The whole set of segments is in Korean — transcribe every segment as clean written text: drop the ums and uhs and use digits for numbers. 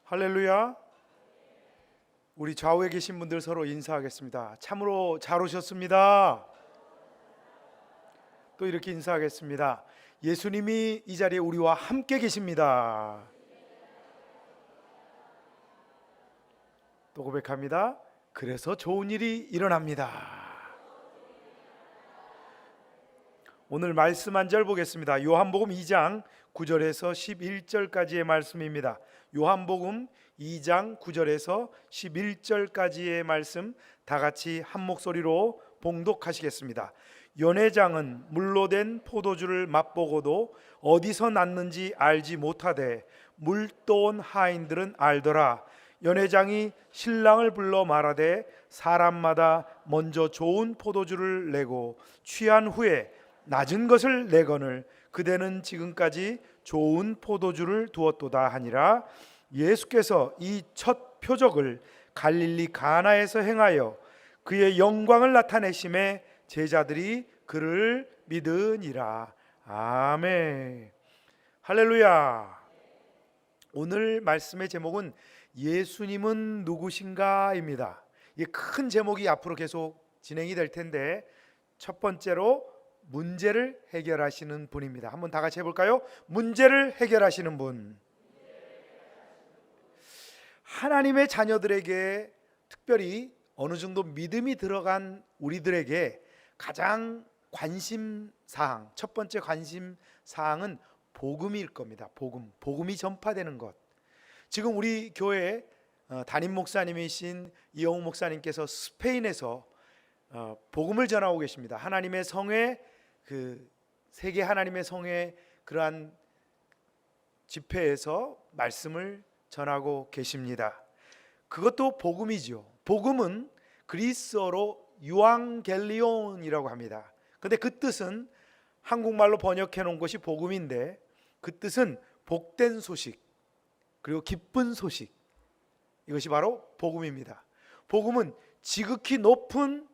할렐루야. 우리 좌우에 계신 분들 서로 인사하겠습니다. 참으로 잘 오셨습니다. 또 이렇게 인사하겠습니다. 예수님이 이 자리에 우리와 함께 계십니다. 또 고백합니다. 그래서 좋은 일이 일어납니다. 오늘 말씀 한 절 보겠습니다. 요한복음 2장 9절에서 11절까지의 말씀입니다. 요한복음 2장 9절에서 11절까지의 말씀 다 같이 한 목소리로 봉독하시겠습니다. 연회장은 물로 된 포도주를 맛보고도 어디서 났는지 알지 못하되 물떠온 하인들은 알더라. 연회장이 신랑을 불러 말하되 사람마다 먼저 좋은 포도주를 내고 취한 후에 낮은 것을 내거늘 그대는 지금까지 좋은 포도주를 두었도다 하니라. 예수께서 이 첫 표적을 갈릴리 가나에서 행하여 그의 영광을 나타내심에 제자들이 그를 믿으니라. 아멘. 할렐루야. 오늘 말씀의 제목은 예수님은 누구신가입니다. 이 큰 제목이 앞으로 계속 진행이 될 텐데 첫 번째로 문제를 해결하시는 분입니다. 한번 다 같이 해볼까요? 문제를 해결하시는 분. 하나님의 자녀들에게 특별히 어느 정도 믿음이 들어간 우리들에게 가장 관심사항, 첫 번째 관심사항은 복음일 겁니다. 복음이 전파되는 것. 지금 우리 교회 담임 목사님이신 이영욱 목사님께서 스페인에서 복음을 전하고 계십니다. 하나님의 성회, 세계 하나님의 성회 그러한 집회에서 말씀을 전하고 계십니다. 그것도 복음이죠. 복음은 그리스어로 유앙겔리온이라고 합니다. 근데 그 뜻은 한국말로 번역해 놓은 것이 복음인데 그 뜻은 복된 소식 그리고 기쁜 소식, 이것이 바로 복음입니다. 복음은 지극히 높은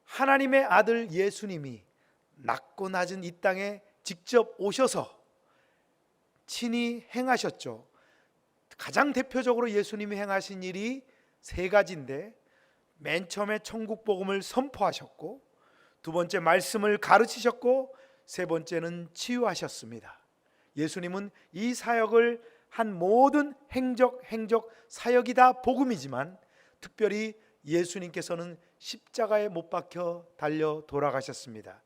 하나님의 아들 예수님이 낮고 낮은 이 땅에 직접 오셔서 친히 행하셨죠. 가장 대표적으로 예수님이 행하신 일이 세 가지인데, 맨 처음에 천국 복음을 선포하셨고, 두 번째 말씀을 가르치셨고, 세 번째는 치유하셨습니다. 예수님은 이 사역을 한 모든 행적 사역이 다 복음이지만 특별히 예수님께서는 십자가에 못 박혀 달려 돌아가셨습니다.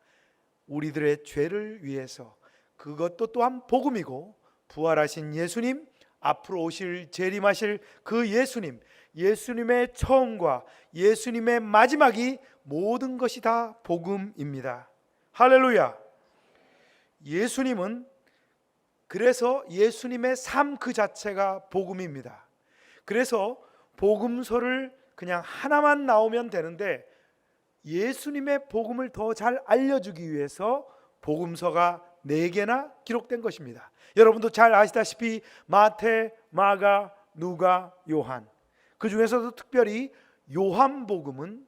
우리들의 죄를 위해서. 그것도 또한 복음이고, 부활하신 예수님, 앞으로 오실 재림하실 그 예수님의 처음과 예수님의 마지막이 모든 것이 다 복음입니다. 할렐루야. 예수님은, 그래서 예수님의 삶 그 자체가 복음입니다. 그래서 복음서를 그냥 하나만 나오면 되는데 예수님의 복음을 더 잘 알려주기 위해서 복음서가 4개나 기록된 것입니다. 여러분도 잘 아시다시피 마태, 마가, 누가, 요한, 그 중에서도 특별히 요한복음은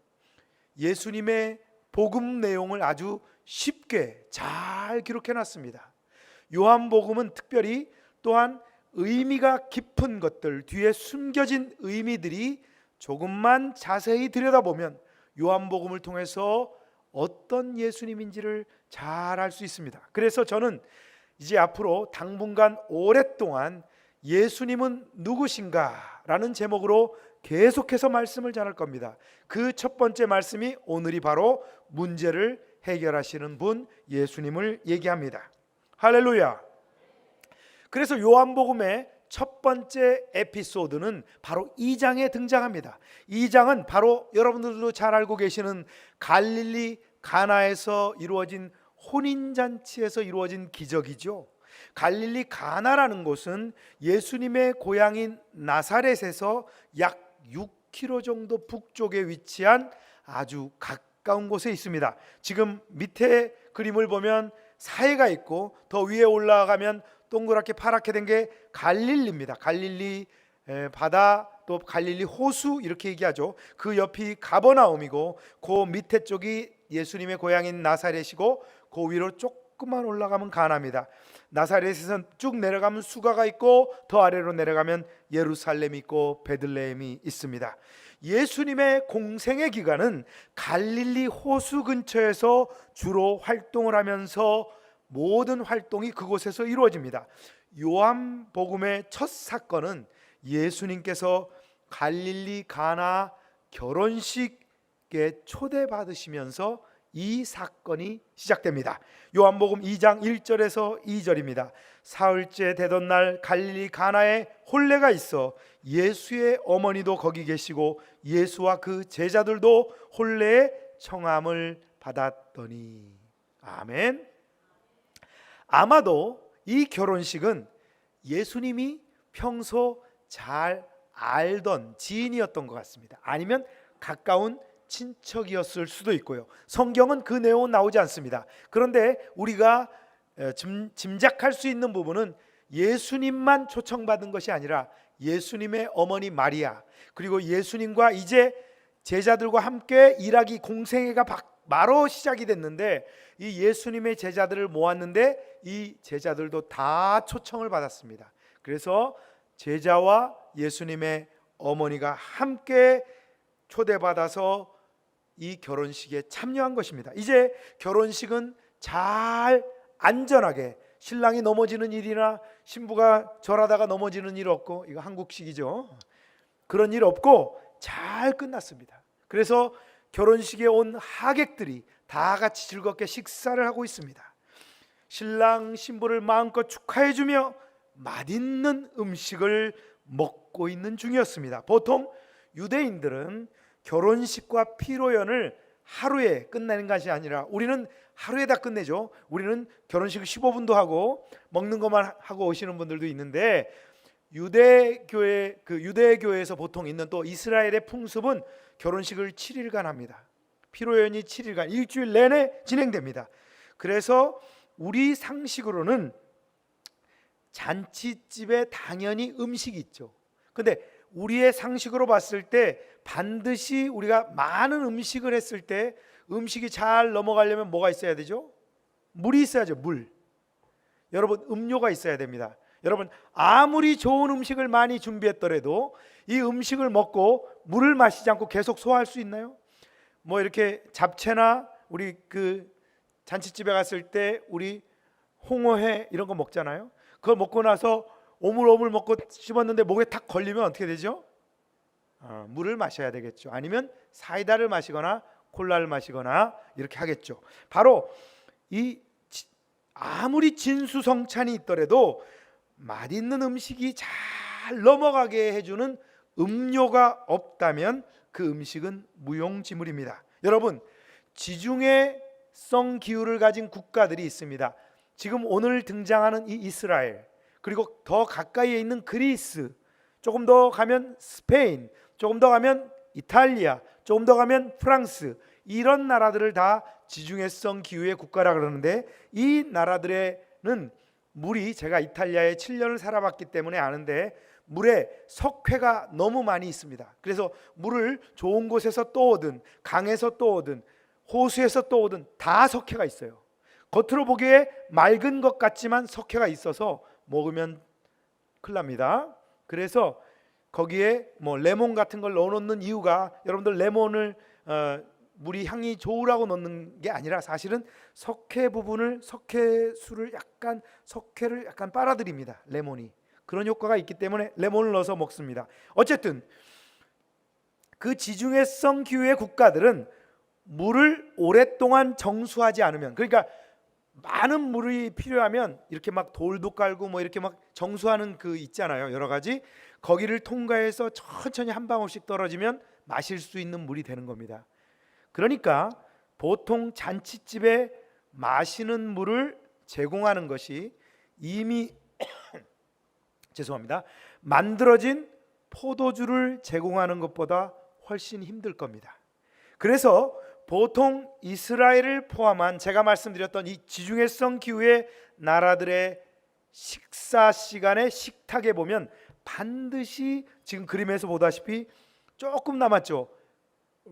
예수님의 복음 내용을 아주 쉽게 잘 기록해 놨습니다. 요한복음은 특별히 또한 의미가 깊은 것들, 뒤에 숨겨진 의미들이 조금만 자세히 들여다보면 요한복음을 통해서 어떤 예수님인지를 잘 알 수 있습니다. 그래서 저는 이제 앞으로 당분간 오랫동안 예수님은 누구신가 라는 제목으로 계속해서 말씀을 전할 겁니다. 그 첫 번째 말씀이 오늘이 바로 문제를 해결하시는 분 예수님을 얘기합니다. 할렐루야. 그래서 요한복음의 첫 번째 에피소드는 바로 2장에 등장합니다. 2장은 바로 여러분들도 잘 알고 계시는 갈릴리 가나에서 이루어진 혼인잔치에서 이루어진 기적이죠. 갈릴리 가나라는 곳은 예수님의 고향인 나사렛에서 약 6km 정도 북쪽에 위치한 아주 가까운 곳에 있습니다. 지금 밑에 그림을 보면 사해가 있고 더 위에 올라가면 동그랗게 파랗게 된 게 갈릴리입니다. 갈릴리 바다, 또 갈릴리 호수 이렇게 얘기하죠. 그 옆이 가버나움이고 그 밑에 쪽이 예수님의 고향인 나사렛이고 그 위로 조금만 올라가면 가나입니다. 나사렛에서 쭉 내려가면 수가가 있고 더 아래로 내려가면 예루살렘이 있고 베들레헴이 있습니다. 예수님의 공생의 기간은 갈릴리 호수 근처에서 주로 활동을 하면서 모든 활동이 그곳에서 이루어집니다. 요한복음의 첫 사건은 예수님께서 갈릴리 가나 결혼식에 초대받으시면서 이 사건이 시작됩니다. 요한복음 2장 1절에서 2절입니다. 사흘째 되던 날 갈릴리 가나에 혼례가 있어 예수의 어머니도 거기 계시고 예수와 그 제자들도 혼례의 청함을 받았더니. 아멘. 아마도 이 결혼식은 예수님이 평소 잘 알던 지인이었던 것 같습니다. 아니면 가까운 친척이었을 수도 있고요. 성경은 그 내용은 나오지 않습니다. 그런데 우리가 짐작할 수 있는 부분은 예수님만 초청받은 것이 아니라 예수님의 어머니 마리아, 그리고 예수님과 이제 제자들과 함께 일하기 공생애가 바로 시작이 됐는데, 이 예수님의 제자들을 모았는데 이 제자들도 다 초청을 받았습니다. 그래서 제자와 예수님의 어머니가 함께 초대받아서 이 결혼식에 참여한 것입니다. 이제 결혼식은 잘 안전하게, 신랑이 넘어지는 일이나 신부가 절하다가 넘어지는 일 없고, 이거 한국식이죠. 그런 일 없고 잘 끝났습니다. 그래서 결혼식에 온 하객들이 다 같이 즐겁게 식사를 하고 있습니다. 신랑 신부를 마음껏 축하해주며 맛있는 음식을 먹고 있는 중이었습니다. 보통 유대인들은 결혼식과 피로연을 하루에 끝내는 것이 아니라, 우리는 하루에 다 끝내죠. 우리는 결혼식 15분도 하고 먹는 것만 하고 오시는 분들도 있는데, 유대교에서 보통 있는 또 이스라엘의 풍습은 결혼식을 7일간 합니다. 피로연이 7일간 일주일 내내 진행됩니다. 그래서 우리 상식으로는 잔치집에 당연히 음식이 있죠. 근데 우리의 상식으로 봤을 때 반드시 우리가 많은 음식을 했을 때 음식이 잘 넘어가려면 뭐가 있어야 되죠? 물이 있어야죠. 물. 여러분, 음료가 있어야 됩니다. 여러분, 아무리 좋은 음식을 많이 준비했더라도 이 음식을 먹고 물을 마시지 않고 계속 소화할 수 있나요? 뭐 이렇게 잡채나 우리 그 잔치집에 갔을 때 우리 홍어회 이런 거 먹잖아요. 그걸 먹고 나서 오물오물 먹고 씹었는데 목에 탁 걸리면 어떻게 되죠? 물을 마셔야 되겠죠. 아니면 사이다를 마시거나 콜라를 마시거나 이렇게 하겠죠. 바로 이 아무리 진수성찬이 있더라도 맛있는 음식이 잘 넘어가게 해주는 음료가 없다면 그 음식은 무용지물입니다. 여러분, 지중해성 기후를 가진 국가들이 있습니다. 지금 오늘 등장하는 이 이스라엘, 그리고 더 가까이에 있는 그리스, 조금 더 가면 스페인, 조금 더 가면 이탈리아, 조금 더 가면 프랑스, 이런 나라들을 다 지중해성 기후의 국가라 그러는데, 이 나라들에는 물이, 제가 이탈리아에 7년을 살아봤기 때문에 아는데, 물에 석회가 너무 많이 있습니다. 그래서 물을 좋은 곳에서 떠오든 강에서 떠오든 호수에서 떠오든 다 석회가 있어요. 겉으로 보기에 맑은 것 같지만 석회가 있어서 먹으면 큰일 납니다. 그래서 거기에 뭐 레몬 같은 걸 넣어놓는 이유가, 여러분들 레몬을 물이 향이 좋으라고 넣는 게 아니라 사실은 석회 부분을, 석회를 약간 빨아들입니다. 레몬이 그런 효과가 있기 때문에 레몬을 넣어서 먹습니다. 어쨌든 그 지중해성 기후의 국가들은 물을 오랫동안 정수하지 않으면, 그러니까 많은 물이 필요하면 이렇게 막 돌도 깔고 뭐 이렇게 막 정수하는 그 있잖아요. 여러 가지 거기를 통과해서 천천히 한 방울씩 떨어지면 마실 수 있는 물이 되는 겁니다. 그러니까 보통 잔치집에 마시는 물을 제공하는 것이 이미 죄송합니다. 만들어진 포도주를 제공하는 것보다 훨씬 힘들 겁니다. 그래서 보통 이스라엘을 포함한 제가 말씀드렸던 이 지중해성 기후의 나라들의 식사 시간에 식탁에 보면 반드시 지금 그림에서 보다시피 조금 남았죠.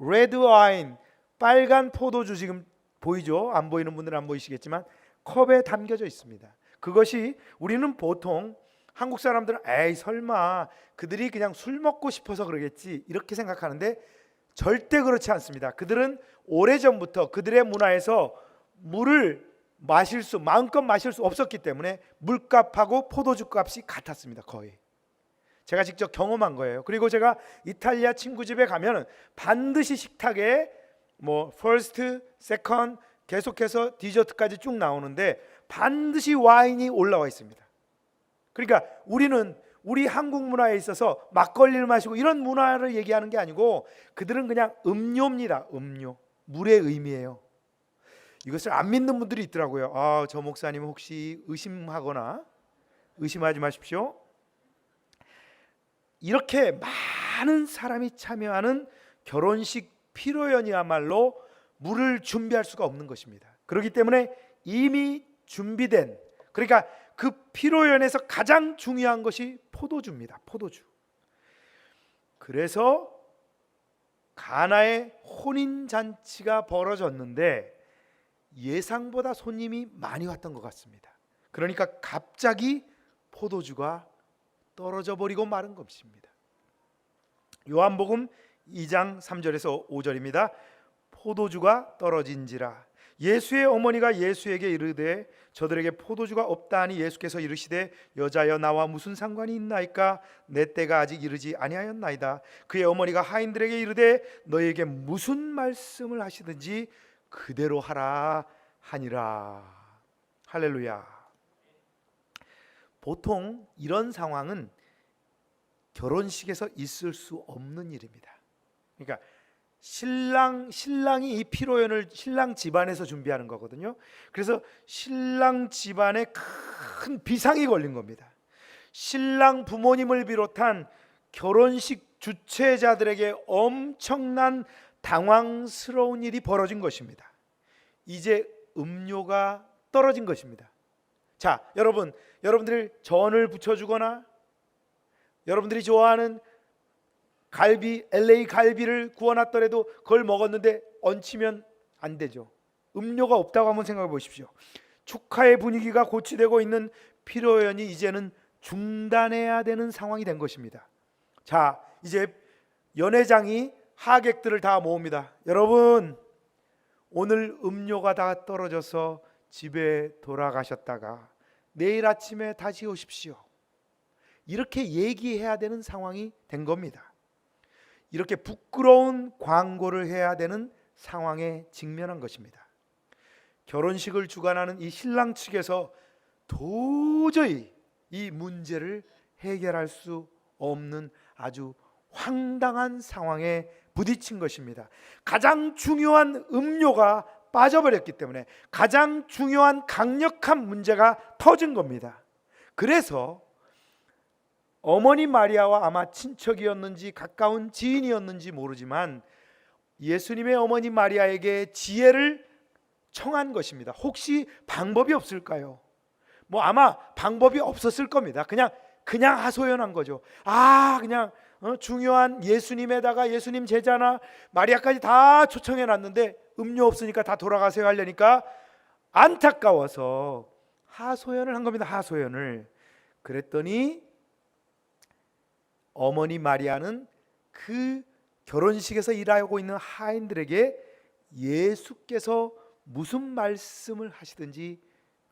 레드 와인, 빨간 포도주 지금 보이죠? 안 보이는 분들은 안 보이시겠지만 컵에 담겨져 있습니다. 그것이 우리는 보통 한국 사람들은 에이 설마 그들이 그냥 술 먹고 싶어서 그러겠지 이렇게 생각하는데 절대 그렇지 않습니다. 그들은 오래전부터 그들의 문화에서 물을 마음껏 마실 수 없었기 때문에 물값하고 포도주 값이 같았습니다. 거의. 제가 직접 경험한 거예요. 그리고 제가 이탈리아 친구 집에 가면 반드시 식탁에 뭐 퍼스트, 세컨드 계속해서 디저트까지 쭉 나오는데 반드시 와인이 올라와 있습니다. 그러니까 우리는 우리 한국 문화에 있어서 막걸리를 마시고 이런 문화를 얘기하는 게 아니고 그들은 그냥 음료입니다. 음료. 물의 의미예요. 이것을 안 믿는 분들이 있더라고요. 저 목사님은 혹시 의심하거나 의심하지 마십시오. 이렇게 많은 사람이 참여하는 결혼식 피로연이야말로 물을 준비할 수가 없는 것입니다. 그렇기 때문에 이미 준비된, 그러니까 그 피로연에서 가장 중요한 것이 포도주입니다. 포도주. 그래서 가나의 혼인잔치가 벌어졌는데 예상보다 손님이 많이 왔던 것 같습니다. 그러니까 갑자기 포도주가 떨어져 버리고 마른 것입니다. 요한복음 2장 3절에서 5절입니다. 포도주가 떨어진지라. 예수의 어머니가 예수에게 이르되 저들에게 포도주가 없다 하니 예수께서 이르시되 여자여 나와 무슨 상관이 있나이까 내 때가 아직 이르지 아니하였나이다. 그의 어머니가 하인들에게 이르되 너에게 무슨 말씀을 하시든지 그대로 하라 하니라. 할렐루야. 보통 이런 상황은 결혼식에서 있을 수 없는 일입니다. 그러니까 신랑이 이 피로연을 신랑 집안에서 준비하는 거거든요. 그래서 신랑 집안에 큰 비상이 걸린 겁니다. 신랑 부모님을 비롯한 결혼식 주최자들에게 엄청난 당황스러운 일이 벌어진 것입니다. 이제 음료가 떨어진 것입니다. 자, 여러분들이 전을 부쳐주거나 여러분들이 좋아하는 갈비, LA 갈비를 구워놨더라도 그걸 먹었는데 얹히면 안 되죠. 음료가 없다고 한번 생각해 보십시오. 축하의 분위기가 고취되고 있는 피로연이 이제는 중단해야 되는 상황이 된 것입니다. 자, 이제 연회장이 하객들을 다 모읍니다. 여러분, 오늘 음료가 다 떨어져서 집에 돌아가셨다가 내일 아침에 다시 오십시오. 이렇게 얘기해야 되는 상황이 된 겁니다. 이렇게 부끄러운 광고를 해야 되는 상황에 직면한 것입니다. 결혼식을 주관하는 이 신랑 측에서 도저히 이 문제를 해결할 수 없는 아주 황당한 상황에 부딪힌 것입니다. 가장 중요한 음료가 빠져버렸기 때문에 가장 중요한 강력한 문제가 터진 겁니다. 그래서 어머니 마리아와 아마 친척이었는지 가까운 지인이었는지 모르지만 예수님의 어머니 마리아에게 지혜를 청한 것입니다. 혹시 방법이 없을까요? 뭐 아마 방법이 없었을 겁니다. 그냥 하소연한 거죠. 그냥 중요한 예수님에다가 예수님 제자나 마리아까지 다 초청해 놨는데 음료 없으니까 다 돌아가세요 하려니까 안타까워서 하소연을 한 겁니다. 하소연을. 그랬더니 어머니 마리아는 그 결혼식에서 일하고 있는 하인들에게 예수께서 무슨 말씀을 하시든지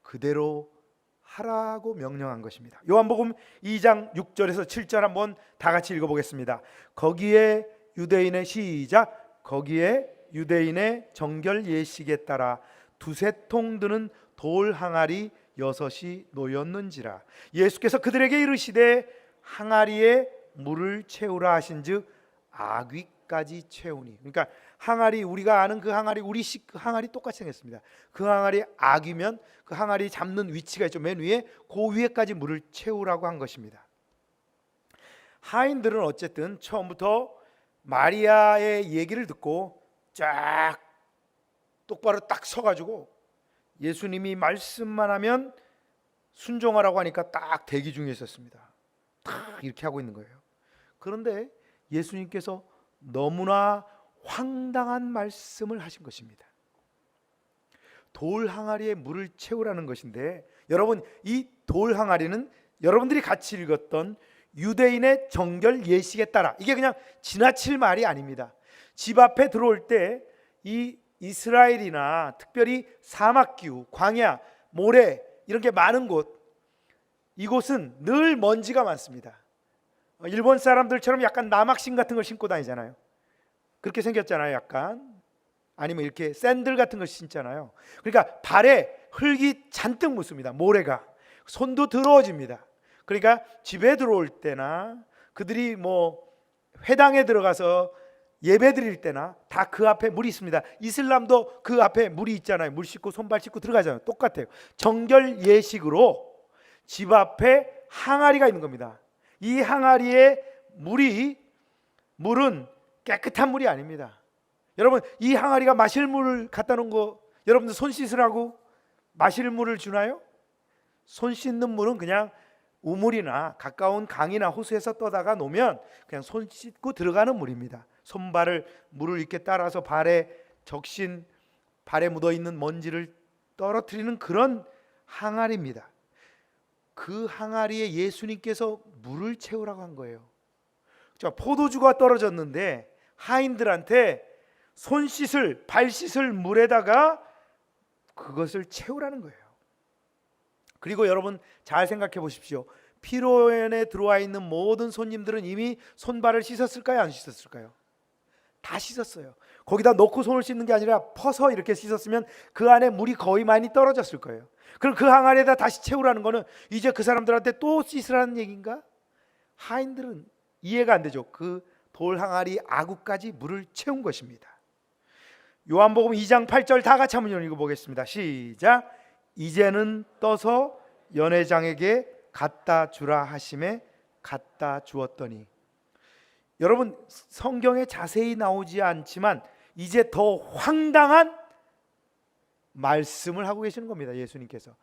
그대로 하라고 명령한 것입니다. 요한복음 2장 6절에서 7절 한번 다 같이 읽어보겠습니다. 거기에 유대인의 정결 예식에 따라 두세 통 드는 돌 항아리 6이 놓였는지라. 예수께서 그들에게 이르시되 항아리에 물을 채우라 하신즉 아귀까지 채우니. 그러니까 항아리, 우리가 아는 그 항아리, 우리식 그 항아리 똑같이 생겼습니다. 그 항아리 아귀면 그 항아리 잡는 위치가 있죠. 맨 위에 그 위에까지 물을 채우라고 한 것입니다. 하인들은 어쨌든 처음부터 마리아의 얘기를 듣고 쫙 똑바로 딱 서가지고 예수님이 말씀만 하면 순종하라고 하니까 딱 대기 중에 있었습니다. 딱 이렇게 하고 있는 거예요. 그런데 예수님께서 너무나 황당한 말씀을 하신 것입니다. 돌 항아리에 물을 채우라는 것인데 여러분, 이 돌 항아리는 여러분들이 같이 읽었던 유대인의 정결 예식에 따라, 이게 그냥 지나칠 말이 아닙니다. 집 앞에 들어올 때 이 이스라엘이나 특별히 사막기후, 광야, 모래 이런 게 많은 곳, 이곳은 늘 먼지가 많습니다. 일본 사람들처럼 약간 나막신 같은 걸 신고 다니잖아요. 그렇게 생겼잖아요. 약간, 아니면 이렇게 샌들 같은 걸 신잖아요. 그러니까 발에 흙이 잔뜩 묻습니다. 모래가 손도 더러워집니다. 그러니까 집에 들어올 때나 그들이 뭐 회당에 들어가서 예배 드릴 때나 다 그 앞에 물이 있습니다. 이슬람도 그 앞에 물이 있잖아요. 물 씻고 손발 씻고 들어가잖아요. 똑같아요. 정결 예식으로 집 앞에 항아리가 있는 겁니다. 이 항아리에 물은 깨끗한 물이 아닙니다. 여러분, 이 항아리가 마실 물을 갖다 놓은 거 여러분들 손 씻으라고 마실 물을 주나요? 손 씻는 물은 그냥 우물이나 가까운 강이나 호수에서 떠다가 놓으면 그냥 손 씻고 들어가는 물입니다. 손발을 물을 이렇게 따라서 발에 적신, 발에 묻어있는 먼지를 떨어뜨리는 그런 항아리입니다. 그 항아리에 예수님께서 물을 채우라고 한 거예요. 자, 포도주가 떨어졌는데 하인들한테 손 씻을, 발 씻을 물에다가 그것을 채우라는 거예요. 그리고 여러분 잘 생각해 보십시오. 피로연에 들어와 있는 모든 손님들은 이미 손발을 씻었을까요? 안 씻었을까요? 다 씻었어요. 거기다 넣고 손을 씻는 게 아니라 퍼서 이렇게 씻었으면 그 안에 물이 거의 많이 떨어졌을 거예요. 그럼 그 항아리에다 다시 채우라는 거는 이제 그 사람들한테 또 씻으라는 얘기인가? 하인들은 이해가 안 되죠. 그 돌 항아리 아구까지 물을 채운 것입니다. 요한복음 2장 8절 다 같이 한번 읽어보겠습니다. 시작. 이제는 떠서 연회장에게 갖다 주라 하심에 갖다 주었더니. 여러분, 성경에 자세히 나오지 않지만 이제 더 황당한 말씀을 하고 계시는 겁니다. 예수님께서.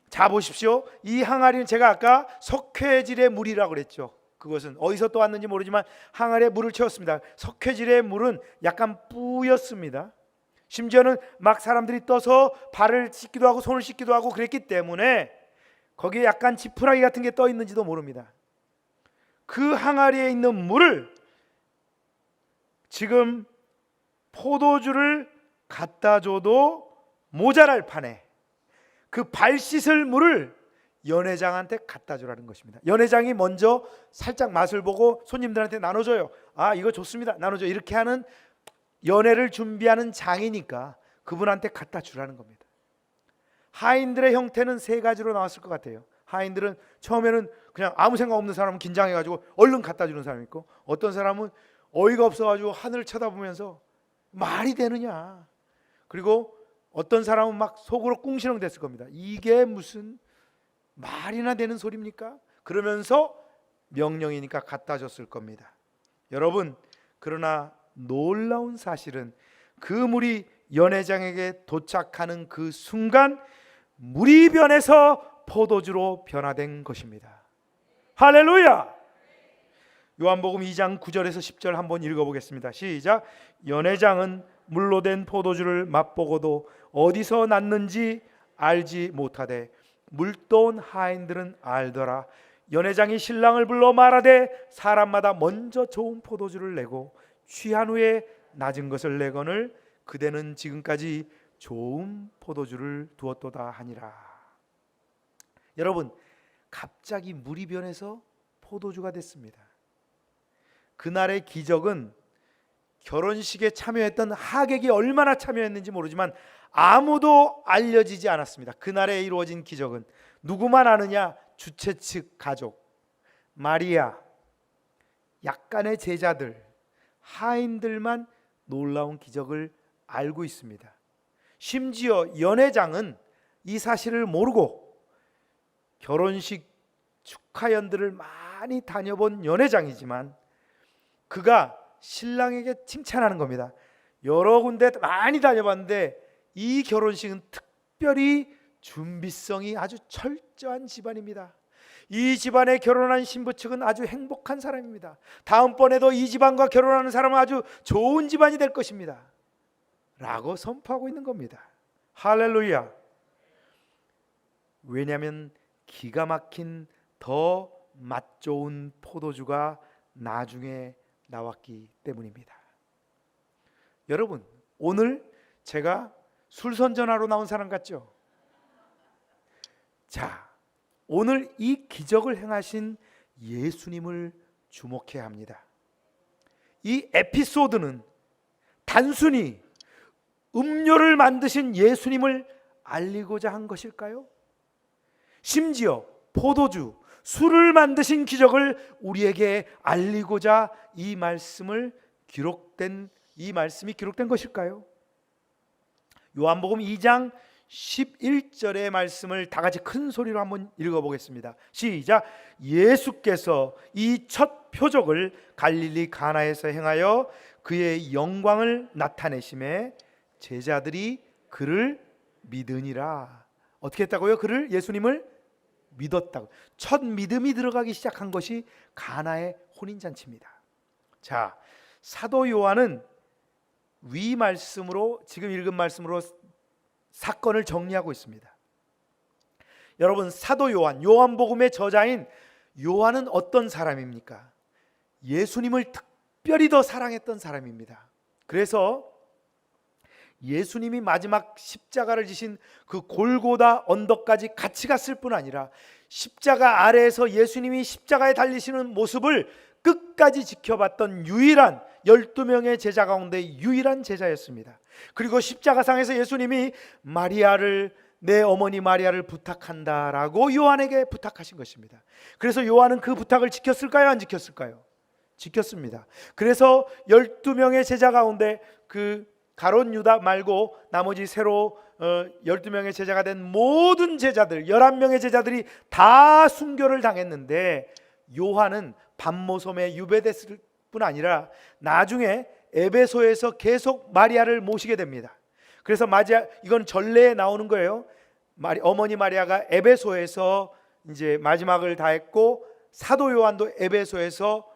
자 보십시오. 이 항아리는 제가 아까 석회질의 물이라고 그랬죠. 그것은 어디서 또 왔는지 모르지만 항아리에 물을 채웠습니다. 석회질의 물은 약간 뿌였습니다. 심지어는 막 사람들이 떠서 발을 씻기도 하고 손을 씻기도 하고 그랬기 때문에 거기에 약간 지푸라기 같은 게 떠 있는지도 모릅니다. 그 항아리에 있는 물을 지금 포도주를 갖다 줘도 모자랄 판에 그 발 씻을 물을 연회장한테 갖다 주라는 것입니다. 연회장이 먼저 살짝 맛을 보고 손님들한테 나눠줘요. 아, 이거 좋습니다, 나눠줘. 이렇게 하는, 연회를 준비하는 장이니까 그분한테 갖다 주라는 겁니다. 하인들의 형태는 세 가지로 나왔을 것 같아요. 하인들은 처음에는 그냥 아무 생각 없는 사람은 긴장해가지고 얼른 갖다 주는 사람이 있고, 어떤 사람은 어이가 없어가지고 하늘을 쳐다보면서 말이 되느냐, 그리고 어떤 사람은 막 속으로 꿍시렁 됐을 겁니다. 이게 무슨 말이나 되는 소리입니까? 그러면서 명령이니까 갖다 줬을 겁니다. 여러분, 그러나 놀라운 사실은 그 물이 연회장에게 도착하는 그 순간 물이 변해서 포도주로 변화된 것입니다. 할렐루야! 요한복음 2장 9절에서 10절 한번 읽어보겠습니다. 시작. 연회장은 물로 된 포도주를 맛보고도 어디서 났는지 알지 못하되 물돈 하인들은 알더라. 연회장이 신랑을 불러 말하되 사람마다 먼저 좋은 포도주를 내고 취한 후에 낮은 것을 내거늘 그대는 지금까지 좋은 포도주를 두었도다 하니라. 여러분, 갑자기 물이 변해서 포도주가 됐습니다. 그날의 기적은 결혼식에 참여했던 하객이 얼마나 참여했는지 모르지만 아무도 알려지지 않았습니다. 그날에 이루어진 기적은 누구만 아느냐? 주최 측 가족, 마리아, 약간의 제자들, 하인들만 놀라운 기적을 알고 있습니다. 심지어 연회장은 이 사실을 모르고 결혼식 축하연들을 많이 다녀본 연회장이지만 그가 신랑에게 칭찬하는 겁니다. 여러 군데 많이 다녀봤는데 이 결혼식은 특별히 준비성이 아주 철저한 집안입니다. 이 집안에 결혼한 신부 측은 아주 행복한 사람입니다. 다음번에도 이 집안과 결혼하는 사람은 아주 좋은 집안이 될 것입니다 라고 선포하고 있는 겁니다. 할렐루야. 왜냐하면 기가 막힌 더 맛 좋은 포도주가 나중에 나왔기 때문입니다. 여러분, 오늘 제가 술 선전하러 나온 사람 같죠? 자, 오늘 이 기적을 행하신 예수님을 주목해야 합니다. 이 에피소드는 단순히 음료를 만드신 예수님을 알리고자 한 것일까요? 심지어 포도주, 술을 만드신 기적을 우리에게 알리고자 이 말씀이 기록된 것일까요? 요한복음 2장 11절의 말씀을 다 같이 큰 소리로 한번 읽어보겠습니다. 시작. 예수께서 이 첫 표적을 갈릴리 가나에서 행하여 그의 영광을 나타내심에 제자들이 그를 믿으니라. 어떻게 했다고요? 예수님을 믿었다고. 첫 믿음이 들어가기 시작한 것이 가나의 혼인잔치입니다. 자, 사도 요한은 위 말씀으로, 지금 읽은 말씀으로 사건을 정리하고 있습니다. 여러분, 사도 요한, 요한복음의 저자인 요한은 어떤 사람입니까? 예수님을 특별히 더 사랑했던 사람입니다. 그래서 예수님이 마지막 십자가를 지신 그 골고다 언덕까지 같이 갔을 뿐 아니라 십자가 아래에서 예수님이 십자가에 달리시는 모습을 끝까지 지켜봤던 유일한 12명의 제자 가운데 유일한 제자였습니다. 그리고 십자가상에서 예수님이 내 어머니 마리아를 부탁한다라고 요한에게 부탁하신 것입니다. 그래서 요한은 그 부탁을 지켰을까요? 안 지켰을까요? 지켰습니다. 그래서 12명의 제자 가운데 그 가룟 유다 말고 나머지 새로 12명의 제자가 된 모든 제자들, 11명의 제자들이 다 순교를 당했는데 요한은 반모섬에 유배됐을 뿐 아니라 나중에 에베소에서 계속 마리아를 모시게 됩니다. 그래서 이건 전례에 나오는 거예요. 어머니 마리아가 에베소에서 이제 마지막을 다했고, 사도 요한도 에베소에서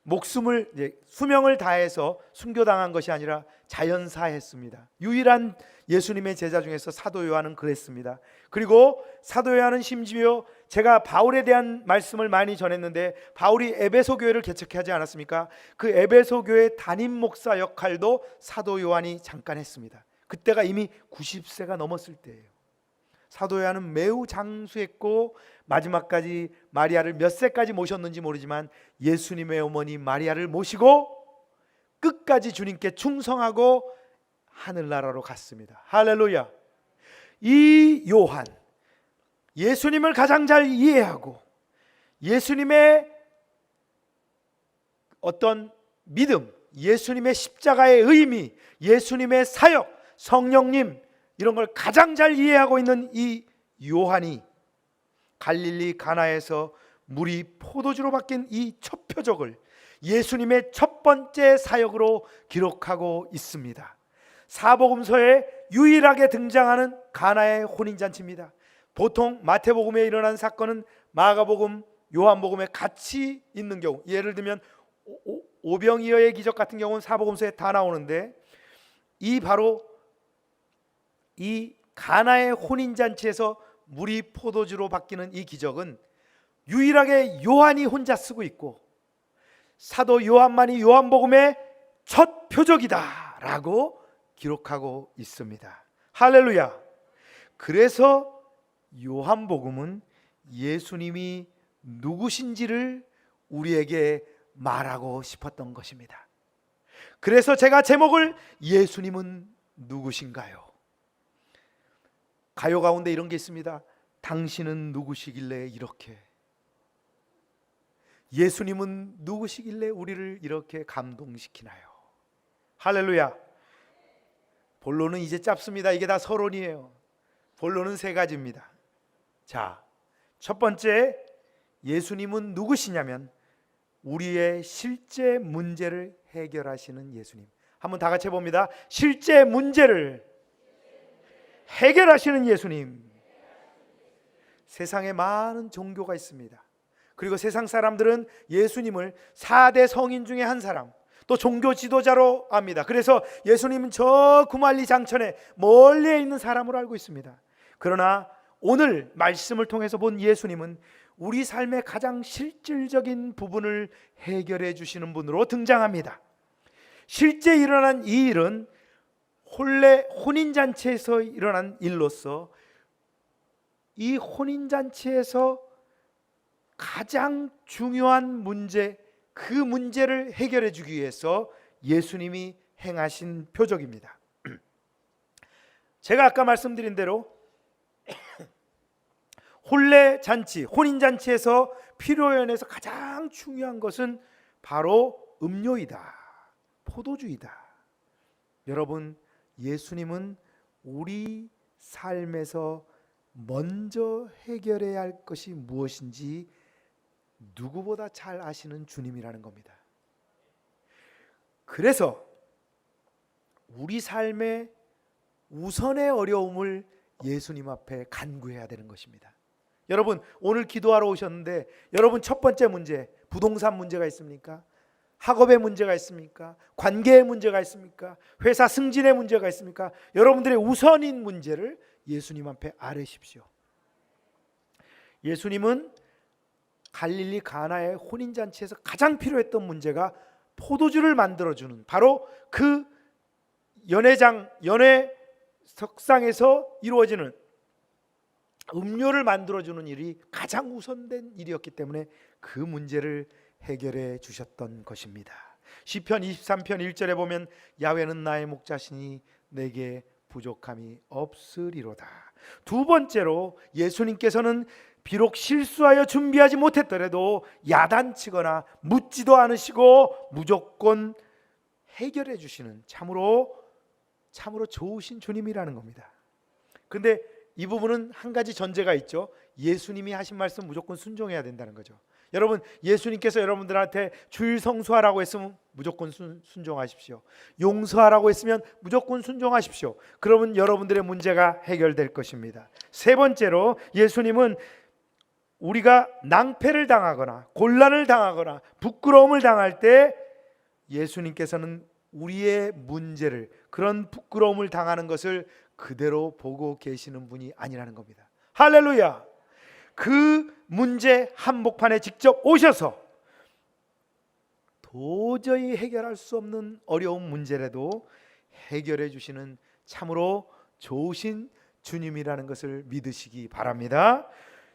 목숨을 수명을 다해서 순교당한 것이 아니라 자연사했습니다. 유일한 예수님의 제자 중에서 사도 요한은 그랬습니다. 그리고 사도 요한은 심지어 제가 바울에 대한 말씀을 많이 전했는데 바울이 에베소 교회를 개척하지 않았습니까? 그 에베소 교회 담임 목사 역할도 사도 요한이 잠깐 했습니다. 그때가 이미 90세가 넘었을 때예요. 사도 요한은 매우 장수했고 마지막까지 마리아를 몇 세까지 모셨는지 모르지만 예수님의 어머니 마리아를 모시고 끝까지 주님께 충성하고 하늘나라로 갔습니다. 할렐루야. 이 요한, 예수님을 가장 잘 이해하고 예수님의 어떤 믿음, 예수님의 십자가의 의미, 예수님의 사역, 성령님, 이런 걸 가장 잘 이해하고 있는 이 요한이 갈릴리 가나에서 물이 포도주로 바뀐 이 첫 표적을 예수님의 첫 번째 사역으로 기록하고 있습니다. 사복음서에 유일하게 등장하는 가나의 혼인잔치입니다. 보통 마태복음에 일어난 사건은 마가복음, 요한복음에 같이 있는 경우, 예를 들면 오병이어의 기적 같은 경우는 사복음서에 다 나오는데 바로 이 가나의 혼인잔치에서 물이 포도주로 바뀌는 이 기적은 유일하게 요한이 혼자 쓰고 있고 사도 요한만이 요한복음의 첫 표적이다 라고 기록하고 있습니다. 할렐루야. 그래서 요한복음은 예수님이 누구신지를 우리에게 말하고 싶었던 것입니다. 그래서 제가 제목을 예수님은 누구신가요? 가요 가운데 이런 게 있습니다. 당신은 누구시길래 이렇게, 예수님은 누구시길래 우리를 이렇게 감동시키나요? 할렐루야. 본론은 이제 짧습니다. 이게 다 서론이에요. 본론은 세 가지입니다. 자, 첫 번째, 예수님은 누구시냐면 우리의 실제 문제를 해결하시는 예수님. 한번 다 같이 해봅니다. 실제 문제를 해결하시는 예수님. 세상에 많은 종교가 있습니다. 그리고 세상 사람들은 예수님을 4대 성인 중에 한 사람, 또 종교 지도자로 압니다. 그래서 예수님은 저 구말리 장천에 멀리에 있는 사람으로 알고 있습니다. 그러나 오늘 말씀을 통해서 본 예수님은 우리 삶의 가장 실질적인 부분을 해결해 주시는 분으로 등장합니다. 실제 일어난 이 일은 본래 혼인잔치에서 일어난 일로서 이 혼인잔치에서 가장 중요한 문제, 그 문제를 해결해 주기 위해서 예수님이 행하신 표적입니다. 제가 아까 말씀드린 대로 혼례 잔치, 혼인 잔치에서 피로연에서 가장 중요한 것은 바로 음료이다, 포도주이다. 여러분, 예수님은 우리 삶에서 먼저 해결해야 할 것이 무엇인지 누구보다 잘 아시는 주님이라는 겁니다. 그래서 우리 삶의 우선의 어려움을 예수님 앞에 간구해야 되는 것입니다. 여러분, 오늘 기도하러 오셨는데 여러분 첫 번째 문제, 부동산 문제가 있습니까? 학업의 문제가 있습니까? 관계의 문제가 있습니까? 회사 승진의 문제가 있습니까? 여러분들의 우선인 문제를 예수님 앞에 아뢰십시오. 예수님은 갈릴리 가나의 혼인잔치에서 가장 필요했던 문제가 포도주를 만들어주는, 바로 그 연회 석상에서 이루어지는 음료를 만들어주는 일이 가장 우선된 일이었기 때문에 그 문제를 해결해 주셨던 것입니다. 시편 23편 1절에 보면 야훼는 나의 목자시니 내게 부족함이 없으리로다. 두 번째로 예수님께서는 비록 실수하여 준비하지 못했더라도 야단치거나 묻지도 않으시고 무조건 해결해 주시는 참으로 좋으신 주님이라는 겁니다. 근데 이 부분은 한 가지 전제가 있죠. 예수님이 하신 말씀 무조건 순종해야 된다는 거죠. 여러분, 예수님께서 여러분들한테 주일 성수하라고 했으면 무조건 순종하십시오. 용서하라고 했으면 무조건 순종하십시오. 그러면 여러분들의 문제가 해결될 것입니다. 세 번째로 예수님은 우리가 낭패를 당하거나 곤란을 당하거나 부끄러움을 당할 때 예수님께서는 우리의 문제를, 그런 부끄러움을 당하는 것을 그대로 보고 계시는 분이 아니라는 겁니다. 할렐루야! 그 문제 한복판에 직접 오셔서 도저히 해결할 수 없는 어려운 문제라도 해결해 주시는 참으로 좋으신 주님이라는 것을 믿으시기 바랍니다.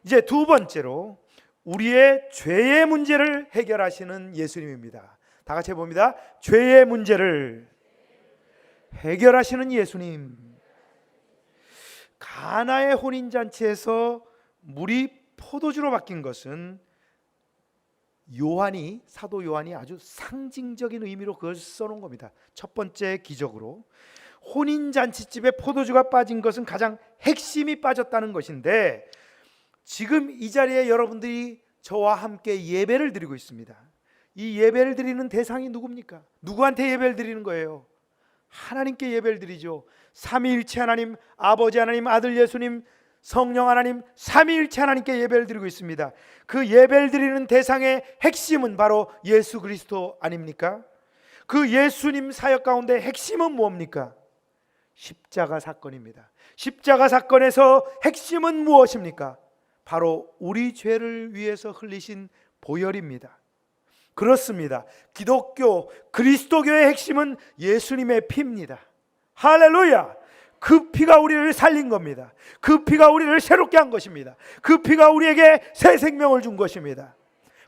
이제 두 번째로 우리의 죄의 문제를 해결하시는 예수님입니다. 다 같이 해봅니다. 죄의 문제를 해결하시는 예수님. 가나의 혼인잔치에서 물이 포도주로 바뀐 것은 사도 요한이 아주 상징적인 의미로 그걸 써놓은 겁니다. 첫 번째 기적으로 혼인잔치집에 포도주가 빠진 것은 가장 핵심이 빠졌다는 것인데, 지금 이 자리에 여러분들이 저와 함께 예배를 드리고 있습니다. 이 예배를 드리는 대상이 누굽니까? 누구한테 예배를 드리는 거예요? 하나님께 예배를 드리죠. 삼위일체 하나님, 아버지 하나님, 아들 예수님, 성령 하나님, 삼위일체 하나님께 예배를 드리고 있습니다. 그 예배를 드리는 대상의 핵심은 바로 예수 그리스도 아닙니까? 그 예수님 사역 가운데 핵심은 뭡니까? 십자가 사건입니다. 십자가 사건에서 핵심은 무엇입니까? 바로 우리 죄를 위해서 흘리신 보혈입니다. 그렇습니다. 기독교, 그리스도교의 핵심은 예수님의 피입니다. 할렐루야! 그 피가 우리를 살린 겁니다. 그 피가 우리를 새롭게 한 것입니다. 그 피가 우리에게 새 생명을 준 것입니다.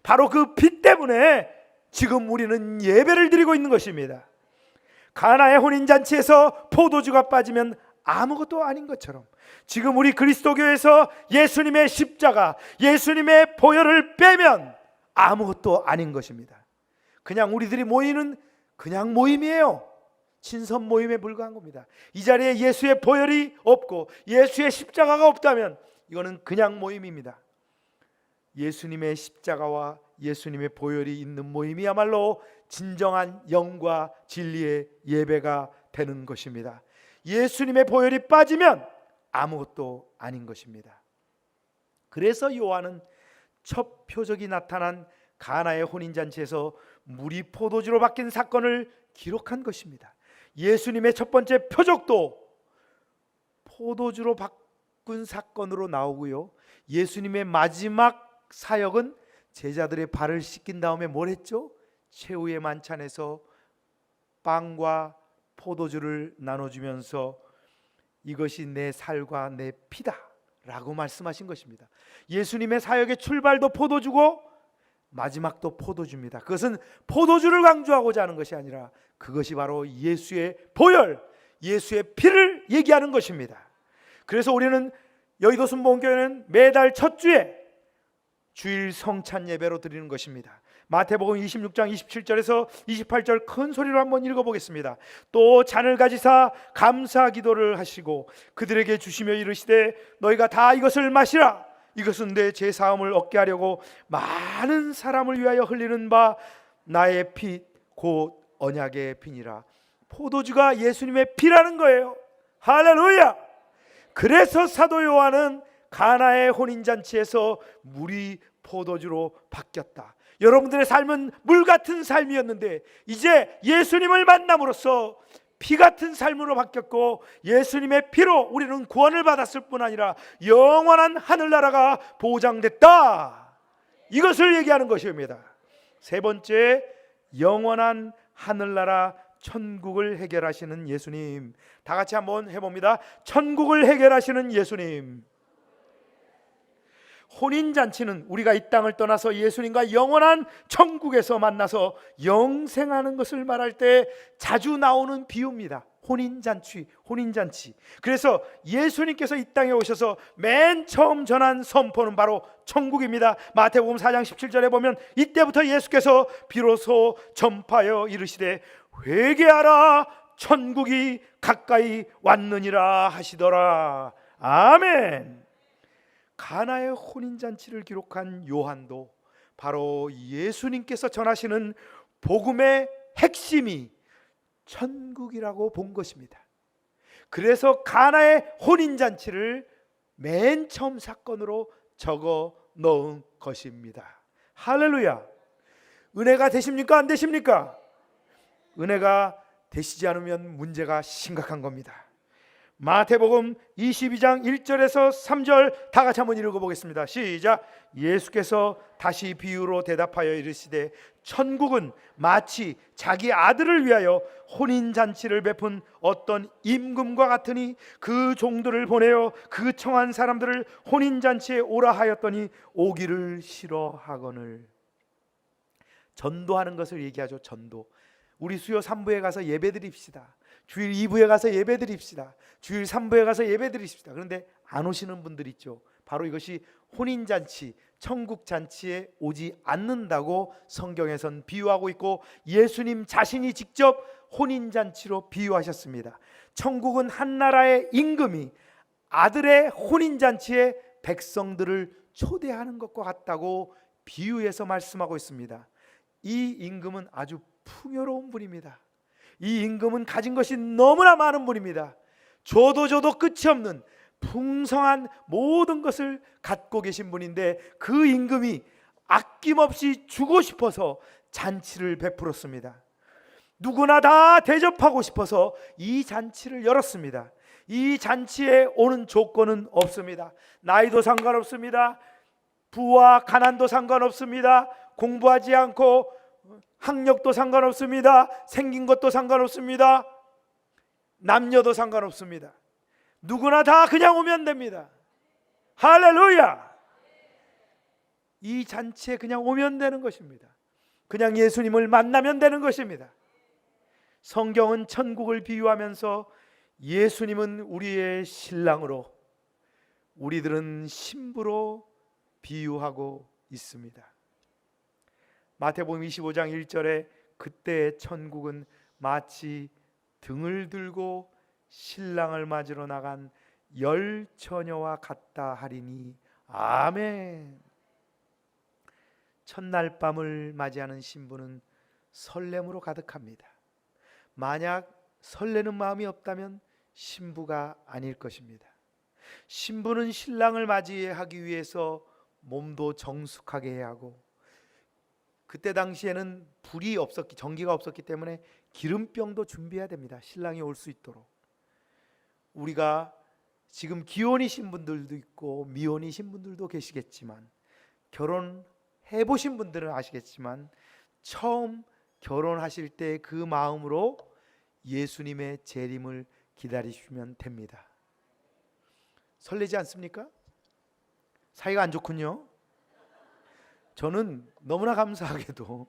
바로 그 피 때문에 지금 우리는 예배를 드리고 있는 것입니다. 가나의 혼인잔치에서 포도주가 빠지면 아무것도 아닌 것처럼 지금 우리 그리스도교에서 예수님의 십자가, 예수님의 보혈을 빼면 아무것도 아닌 것입니다. 그냥 우리들이 모이는 그냥 모임이에요. 친선 모임에 불과한 겁니다. 이 자리에 예수의 보혈이 없고 예수의 십자가가 없다면 이거는 그냥 모임입니다. 예수님의 십자가와 예수님의 보혈이 있는 모임이야말로 진정한 영과 진리의 예배가 되는 것입니다. 예수님의 보혈이 빠지면 아무것도 아닌 것입니다. 그래서 요한은 첫 표적이 나타난 가나의 혼인잔치에서 물이 포도주로 바뀐 사건을 기록한 것입니다. 예수님의 첫 번째 표적도 포도주로 육군 사건으로 나오고요. 예수님의 마지막 사역은 제자들의 발을 씻긴 다음에 뭘 했죠? 최후의 만찬에서 빵과 포도주를 나눠주면서 이것이 내 살과 내 피다 라고 말씀하신 것입니다. 예수님의 사역의 출발도 포도주고 마지막도 포도주입니다. 그것은 포도주를 강조하고자 하는 것이 아니라 그것이 바로 예수의 보혈, 예수의 피를 얘기하는 것입니다. 그래서 우리는 여의도 순복음교회는 매달 첫 주에 주일 성찬 예배로 드리는 것입니다. 마태복음 26장 27절에서 28절 큰 소리로 한번 읽어보겠습니다. 또 잔을 가지사 감사 기도를 하시고 그들에게 주시며 이르시되 너희가 다 이것을 마시라. 이것은 내 제 사함을 얻게 하려고 많은 사람을 위하여 흘리는 바 나의 피 곧 언약의 피니라. 포도주가 예수님의 피라는 거예요. 할렐루야. 그래서 사도 요한은 가나의 혼인잔치에서 물이 포도주로 바뀌었다. 여러분들의 삶은 물 같은 삶이었는데 이제 예수님을 만남으로써 피 같은 삶으로 바뀌었고 예수님의 피로 우리는 구원을 받았을 뿐 아니라 영원한 하늘나라가 보장됐다. 이것을 얘기하는 것입니다. 세 번째, 영원한 하늘나라 천국을 해결하시는 예수님. 다 같이 한번 해봅니다. 천국을 해결하시는 예수님. 혼인잔치는 우리가 이 땅을 떠나서 예수님과 영원한 천국에서 만나서 영생하는 것을 말할 때 자주 나오는 비유입니다. 혼인잔치. 그래서 예수님께서 이 땅에 오셔서 맨 처음 전한 선포는 바로 천국입니다. 마태복음 4장 17절에 보면 이때부터 예수께서 비로소 전파하여 이르시되 회개하라 천국이 가까이 왔느니라 하시더라. 아멘. 가나의 혼인잔치를 기록한 요한도 바로 예수님께서 전하시는 복음의 핵심이 천국이라고 본 것입니다. 그래서 가나의 혼인잔치를 맨 처음 사건으로 적어 넣은 것입니다. 할렐루야. 은혜가 되십니까? 안 되십니까? 은혜가 되시지 않으면 문제가 심각한 겁니다. 마태복음 22장 1절에서 3절 다 같이 한번 읽어보겠습니다. 시작. 예수께서 다시 비유로 대답하여 이르시되 천국은 마치 자기 아들을 위하여 혼인잔치를 베푼 어떤 임금과 같으니 그 종들을 보내어 그 청한 사람들을 혼인잔치에 오라 하였더니 오기를 싫어하거늘. 전도하는 것을 얘기하죠. 전도. 우리 수요 3부에 가서 예배드립시다. 주일 2부에 가서 예배드립시다. 주일 3부에 가서 예배드립시다. 그런데 안 오시는 분들 있죠. 바로 이것이 혼인잔치, 천국잔치에 오지 않는다고 성경에선 비유하고 있고 예수님 자신이 직접 혼인잔치로 비유하셨습니다. 천국은 한 나라의 임금이 아들의 혼인잔치에 백성들을 초대하는 것과 같다고 비유해서 말씀하고 있습니다. 이 임금은 아주 풍요로운 분입니다. 이 임금은 가진 것이 너무나 많은 분입니다. 줘도 끝이 없는 풍성한 모든 것을 갖고 계신 분인데 그 임금이 아낌없이 주고 싶어서 잔치를 베풀었습니다. 누구나 다 대접하고 싶어서 이 잔치를 열었습니다. 이 잔치에 오는 조건은 없습니다. 나이도 상관없습니다. 부와 가난도 상관없습니다. 공부하지 않고 학력도 상관없습니다. 생긴 것도 상관없습니다. 남녀도 상관없습니다. 누구나 다 그냥 오면 됩니다. 할렐루야. 이 잔치에 그냥 오면 되는 것입니다. 그냥 예수님을 만나면 되는 것입니다. 성경은 천국을 비유하면서 예수님은 우리의 신랑으로 우리들은 신부로 비유하고 있습니다. 마태복음 25장 1절에 그때의 천국은 마치 등을 들고 신랑을 맞으러 나간 열 처녀와 같다 하리니 아멘. 첫날 밤을 맞이하는 신부는 설렘으로 가득합니다. 만약 설레는 마음이 없다면 신부가 아닐 것입니다. 신부는 신랑을 맞이하기 위해서 몸도 정숙하게 해야 하고 그때 당시에는 불이 없었기, 전기가 없었기 때문에 기름병도 준비해야 됩니다. 신랑이 올 수 있도록. 우리가 지금 기혼이신 분들도 있고 미혼이신 분들도 계시겠지만, 결혼해 보신 분들은 아시겠지만, 처음 결혼하실 때 그 마음으로 예수님의 재림을 기다리시면 됩니다. 설레지 않습니까? 사이가 안 좋군요. 저는 너무나 감사하게도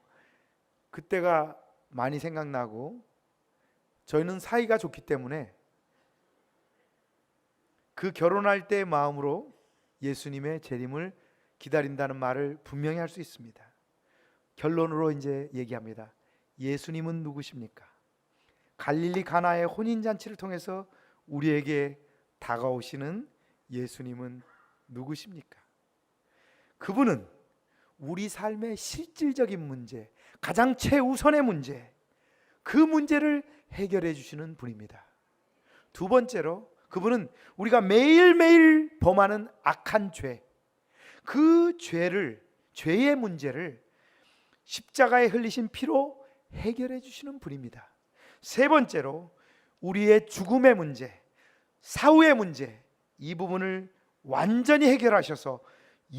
그때가 많이 생각나고, 저희는 사이가 좋기 때문에 그 결혼할 때의 마음으로 예수님의 재림을 기다린다는 말을 분명히 할 수 있습니다. 결론으로 이제 얘기합니다. 예수님은 누구십니까? 갈릴리 가나의 혼인잔치를 통해서 우리에게 다가오시는 예수님은 누구십니까? 그분은 우리 삶의 실질적인 문제, 가장 최우선의 문제, 그 문제를 해결해 주시는 분입니다. 두 번째로, 그분은 우리가 매일매일 범하는 악한 죄, 그 죄의 문제를 십자가에 흘리신 피로 해결해 주시는 분입니다. 세 번째로, 우리의 죽음의 문제, 사후의 문제, 이 부분을 완전히 해결하셔서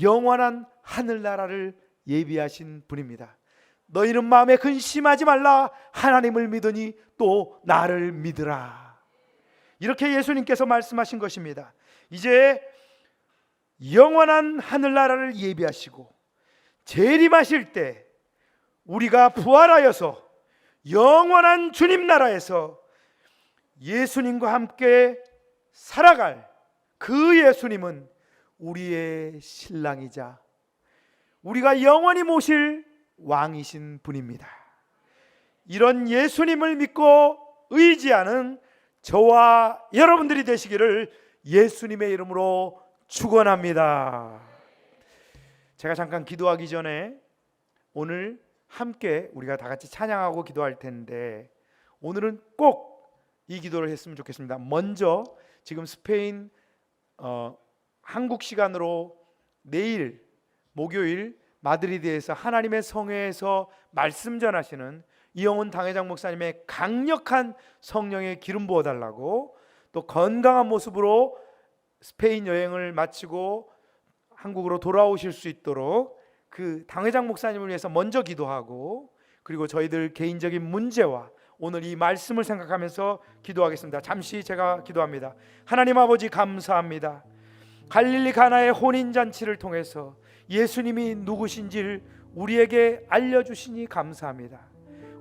영원한 하늘나라를 예비하신 분입니다. 너희는 마음에 근심하지 말라. 하나님을 믿으니 또 나를 믿으라. 이렇게 예수님께서 말씀하신 것입니다. 이제 영원한 하늘나라를 예비하시고 재림하실 때 우리가 부활하여서 영원한 주님 나라에서 예수님과 함께 살아갈 그 예수님은 우리의 신랑이자 우리가 영원히 모실 왕이신 분입니다. 이런 예수님을 믿고 의지하는 저와 여러분들이 되시기를 예수님의 이름으로 축원합니다. 제가 잠깐 기도하기 전에 오늘 함께 우리가 다 같이 찬양하고 기도할 텐데, 오늘은 꼭 이 기도를 했으면 좋겠습니다. 먼저 지금 스페인 한국 시간으로 내일 목요일 마드리드에서 하나님의 성회에서 말씀 전하시는 이영훈 당회장 목사님의 강력한 성령의 기름 부어달라고, 또 건강한 모습으로 스페인 여행을 마치고 한국으로 돌아오실 수 있도록 그 당회장 목사님을 위해서 먼저 기도하고, 그리고 저희들 개인적인 문제와 오늘 이 말씀을 생각하면서 기도하겠습니다. 잠시 제가 기도합니다. 하나님 아버지, 감사합니다. 갈릴리 가나의 혼인잔치를 통해서 예수님이 누구신지를 우리에게 알려주시니 감사합니다.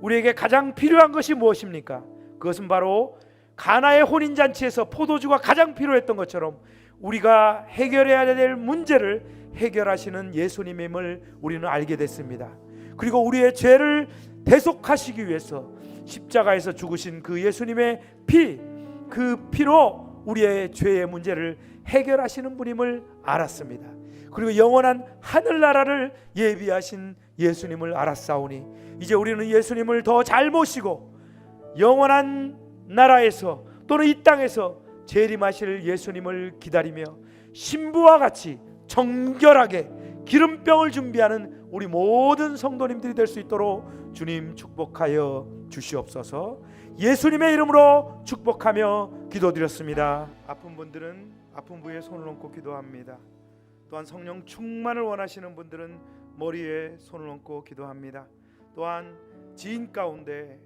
우리에게 가장 필요한 것이 무엇입니까? 그것은 바로 가나의 혼인잔치에서 포도주가 가장 필요했던 것처럼 우리가 해결해야 될 문제를 해결하시는 예수님임을 우리는 알게 됐습니다. 그리고 우리의 죄를 대속하시기 위해서 십자가에서 죽으신 그 예수님의 피, 그 피로 우리의 죄의 문제를 해결하시는 분임을 알았습니다. 그리고 영원한 하늘나라를 예비하신 예수님을 알았사오니 이제 우리는 예수님을 더 잘 모시고 영원한 나라에서 또는 이 땅에서 재림하실 예수님을 기다리며 신부와 같이 정결하게 기름병을 준비하는 우리 모든 성도님들이 될 수 있도록 주님 축복하여 주시옵소서. 예수님의 이름으로 축복하며 기도드렸습니다. 아픈 분들은 아픈 부위에 손을 얹고 기도합니다. 또한 성령 충만을 원하시는 분들은 머리에 손을 얹고 기도합니다. 또한 지인 가운데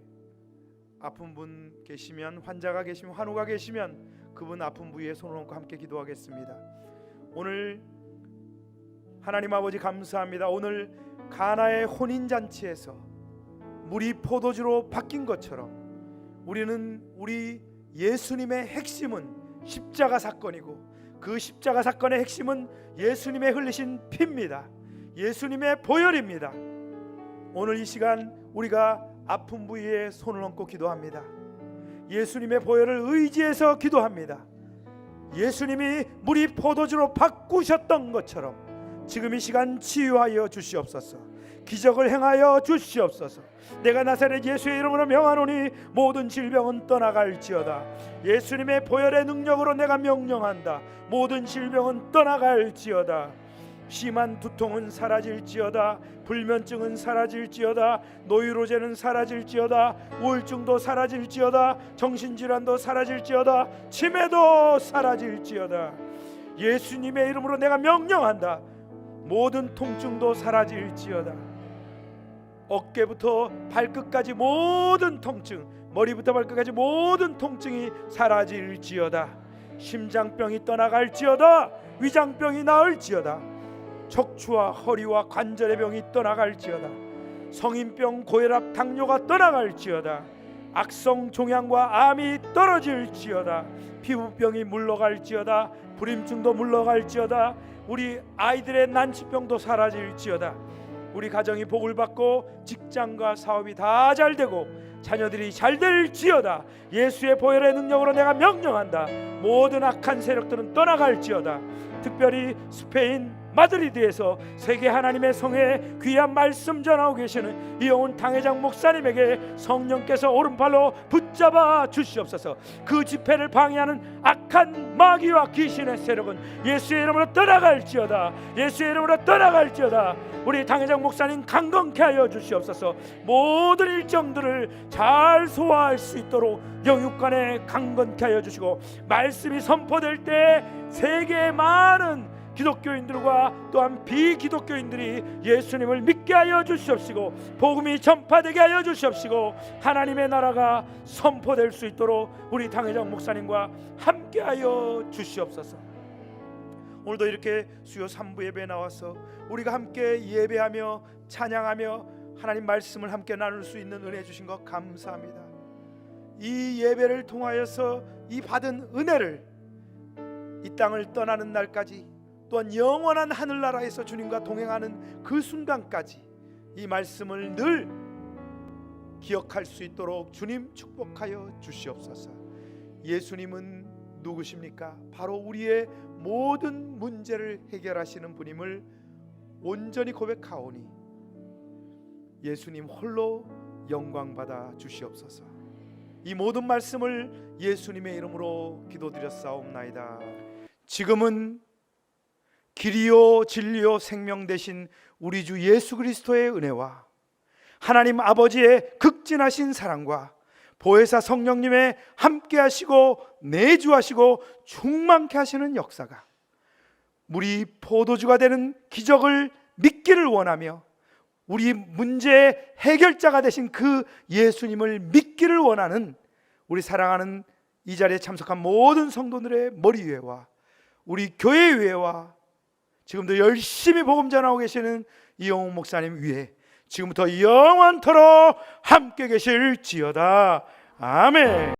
아픈 분 계시면, 환자가 계시면, 환우가 계시면 그분 아픈 부위에 손을 얹고 함께 기도하겠습니다. 오늘 하나님 아버지 감사합니다. 오늘 가나의 혼인잔치에서 물이 포도주로 바뀐 것처럼 우리는 우리 예수님의 핵심은 십자가 사건이고, 그 십자가 사건의 핵심은 예수님의 흘리신 피입니다. 예수님의 보혈입니다. 오늘 이 시간 우리가 아픈 부위에 손을 얹고 기도합니다. 예수님의 보혈을 의지해서 기도합니다. 예수님이 물이 포도주로 바꾸셨던 것처럼 지금 이 시간 치유하여 주시옵소서. 기적을 행하여 주시옵소서. 내가 나사렛 예수의 이름으로 명하노니 모든 질병은 떠나갈지어다. 예수님의 보혈의 능력으로 내가 명령한다. 모든 질병은 떠나갈지어다. 심한 두통은 사라질지어다. 불면증은 사라질지어다. 노이로제는 사라질지어다. 우울증도 사라질지어다. 정신질환도 사라질지어다. 치매도 사라질지어다. 예수님의 이름으로 내가 명령한다. 모든 통증도 사라질지어다. 어깨부터 발끝까지 모든 통증, 머리부터 발끝까지 모든 통증이 사라질지어다. 심장병이 떠나갈지어다. 위장병이 나을지어다. 척추와 허리와 관절의 병이 떠나갈지어다. 성인병, 고혈압, 당뇨가 떠나갈지어다. 악성 종양과 암이 떨어질지어다. 피부병이 물러갈지어다. 불임증도 물러갈지어다. 우리 아이들의 난치병도 사라질지어다. 우리 가정이 복을 받고 직장과 사업이 다 잘되고 자녀들이 잘될지어다. 예수의 보혈의 능력으로 내가 명령한다. 모든 악한 세력들은 떠나갈지어다. 특별히 스페인 마드리드에서 세계 하나님의 성에 귀한 말씀 전하고 계시는 이영훈 당회장 목사님에게 성령께서 오른팔로 붙잡아 주시옵소서. 그 집회를 방해하는 악한 마귀와 귀신의 세력은 예수의 이름으로 떠나갈지어다. 예수의 이름으로 떠나갈지어다. 우리 당회장 목사님 강건케 하여 주시옵소서. 모든 일정들을 잘 소화할 수 있도록 영육간에 강건케 하여 주시고, 말씀이 선포될 때 세계의 많은 기독교인들과 또한 비기독교인들이 예수님을 믿게 하여 주시옵시고, 복음이 전파되게 하여 주시옵시고, 하나님의 나라가 선포될 수 있도록 우리 당회장 목사님과 함께 하여 주시옵소서. 오늘도 이렇게 수요 3부 예배에 나와서 우리가 함께 예배하며 찬양하며 하나님 말씀을 함께 나눌 수 있는 은혜 주신 것 감사합니다. 이 예배를 통하여서 이 받은 은혜를 이 땅을 떠나는 날까지, 또한 영원한 하늘나라에서 주님과 동행하는 그 순간까지 이 말씀을 늘 기억할 수 있도록 주님 축복하여 주시옵소서. 예수님은 누구십니까? 바로 우리의 모든 문제를 해결하시는 분임을 온전히 고백하오니 예수님 홀로 영광받아 주시옵소서. 이 모든 말씀을 예수님의 이름으로 기도드렸사옵나이다. 지금은 길이요 진리요 생명 되신 우리 주 예수 그리스도의 은혜와 하나님 아버지의 극진하신 사랑과 보혜사 성령님의 함께 하시고 내주하시고 충만케 하시는 역사가 우리 포도주가 되는 기적을 믿기를 원하며 우리 문제의 해결자가 되신 그 예수님을 믿기를 원하는 우리 사랑하는 이 자리에 참석한 모든 성도들의 머리 위에와 우리 교회 위에와 지금도 열심히 복음 전하고 계시는 이영훈 목사님 위에 지금부터 영원토록 함께 계실지어다. 아멘.